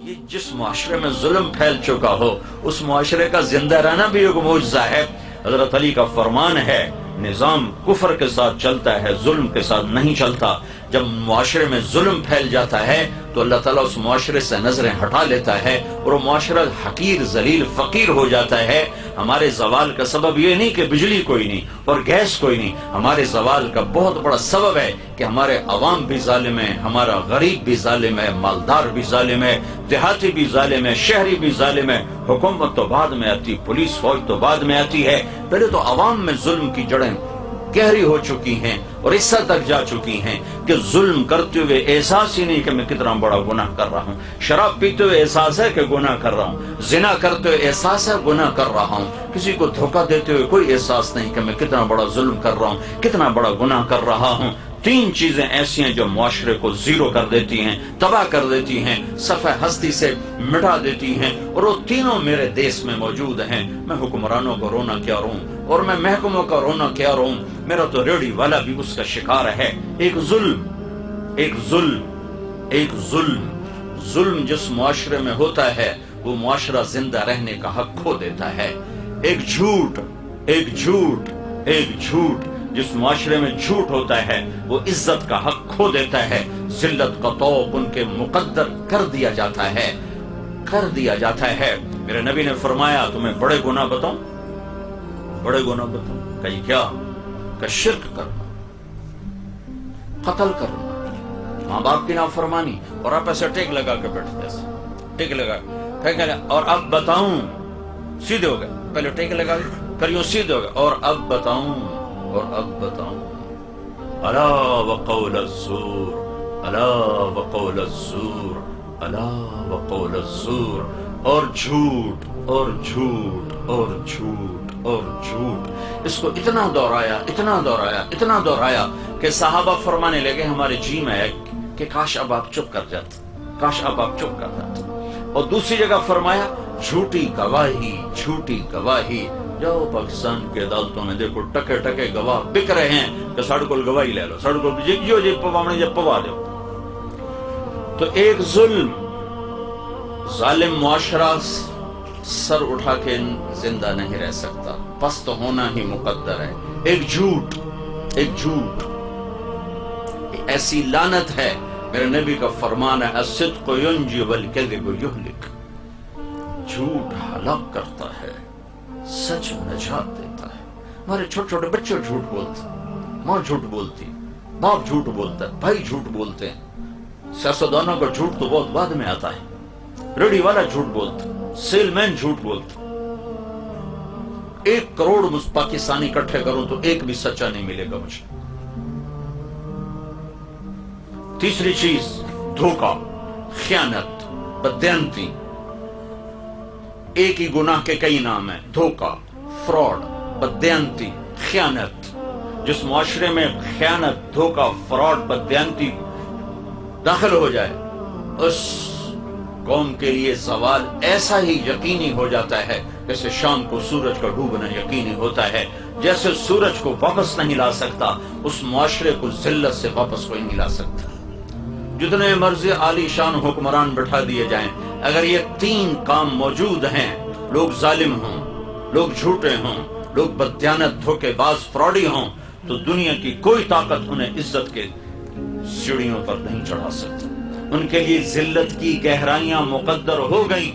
یہ جس معاشرے میں ظلم پھیل چکا ہو اس معاشرے کا زندہ رہنا بھی ایک معجزہ ہے۔ حضرت علی کا فرمان ہے نظام کفر کے ساتھ چلتا ہے، ظلم کے ساتھ نہیں چلتا۔ جب معاشرے میں ظلم پھیل جاتا ہے تو اللہ تعالیٰ اس معاشرے سے نظریں ہٹا لیتا ہے اور وہ معاشرہ حقیر ذلیل فقیر ہو جاتا ہے۔ ہمارے زوال کا سبب یہ نہیں کہ بجلی کوئی نہیں اور گیس کوئی نہیں، ہمارے زوال کا بہت بڑا سبب ہے کہ ہمارے عوام بھی ظالم ہے، ہمارا غریب بھی ظالم ہے، مالدار بھی ظالم ہے، دیہاتی بھی ظالم ہے، شہری بھی ظالم ہے۔ حکومت تو بعد میں آتی، پولیس فوج تو بعد میں آتی ہے، پہلے تو عوام میں ظلم کی جڑیں گہری ہو چکی ہیں اور اس حد تک جا چکی ہیں کہ ظلم کرتے ہوئے احساس ہی نہیں کہ میں کتنا بڑا گناہ کر رہا ہوں۔ شراب پیتے ہوئے احساس ہے کہ گناہ کر رہا ہوں، زنا کرتے ہوئے احساس ہے گناہ کر رہا ہوں، کسی کو دھوکہ دیتے ہوئے کوئی احساس نہیں کہ میں کتنا بڑا ظلم کر رہا ہوں، کتنا بڑا گناہ کر رہا ہوں۔ تین چیزیں ایسی ہیں جو معاشرے کو زیرو کر دیتی ہیں، تباہ کر دیتی ہیں، صفحہ ہستی سے مٹا دیتی ہیں، اور وہ تینوں میرے دیس میں موجود ہیں۔ میں حکمرانوں کو رونا کیا روں اور میں محکموں کا رونا کیا روں، میرا تو ریڑھی والا بھی اس کا شکار ہے۔ ایک ظلم جس معاشرے میں ہوتا ہے وہ معاشرہ زندہ رہنے کا حق کھو دیتا ہے۔ ایک جھوٹ جس معاشرے میں جھوٹ ہوتا ہے وہ عزت کا حق کھو دیتا ہے، ذلت کا طوق ان کے مقدر کر دیا جاتا ہے۔ میرے نبی نے فرمایا تمہیں بڑے گناہ بتاؤں؟ کہیں کیا؟ کہ شرک کرنا، قتل کرنا، ماں باپ کی نافرمانی، اور آپ ایسے ٹیک لگا کے بیٹھتے ہیں، ٹیک لگا اور اب بتاؤں، سیدھے ہو گئے، پہلے ٹیک لگا کریوں سیدھے ہو گئے، اور اب بتاؤں الا وقول الزور، اور جھوٹ، اس کو اتنا دہرایا کہ صحابہ فرمانے لگے ہمارے جی میں ہے کہ کاش اب آپ چپ کر جاتے، اور دوسری جگہ فرمایا جھوٹی گواہی، جاؤ پاکستان کے عدالتوں میں دیکھو ٹکے گواہ بک رہے ہیں کہ ساڑھے کو گواہی لے لو، ساڑھے کو جی پوا دو۔ تو ایک ظالم معاشرہ سر اٹھا کے زندہ نہیں رہ سکتا، پست ہونا ہی مقدر ہے۔ ایک جھوٹ ایسی لعنت ہے، میرے نبی کا فرمان ہے الصدق ینجی والکذب یہلک، جھوٹ ہلاک کرتا ہے، سچ نجات دیتا ہے۔ ہمارے چھوٹے چھوٹے بچے جھوٹ بولتے، ماں جھوٹ بولتی، باپ جھوٹ بولتا ہے، بھائی جھوٹ بولتے ہیں۔ سیاستدانوں کا جھوٹ تو بہت بعد میں آتا ہے، ریڑھی والا جھوٹ بولتا، سیل مین جھوٹ بولتا۔ 1 کروڑ پاکستانی اکٹھے کروں تو ایک بھی سچا نہیں ملے گا مجھے۔ تیسری چیز دھوکہ، خیانت، بددیانتی۔ ایک ہی گناہ کے کئی نام ہیں، دھوکہ، فراڈ، بددیانتی، خیانت۔ جس معاشرے میں خیانت، دھوکہ، فراڈ، بددیانتی داخل ہو جائے اس قوم کے لیے زوال ایسا ہی یقینی ہو جاتا ہے جیسے شام کو سورج کا ڈوبنا یقینی ہوتا ہے۔ جیسے سورج کو واپس نہیں لا سکتا اس معاشرے کو ذلت سے واپس کوئی نہیں لا سکتا۔ جتنے مرضی عالی شان حکمران بٹھا دیے جائیں، اگر یہ 3 کام موجود ہیں، لوگ ظالم ہوں، لوگ جھوٹے ہوں، لوگ بددیانت، دھوکے باز، فراڈی ہوں، تو دنیا کی کوئی طاقت انہیں عزت کے سیڑھیوں پر نہیں چڑھا سکتی۔ ان کے لیے ذلت کی گہرائیاں مقدر ہو گئیں۔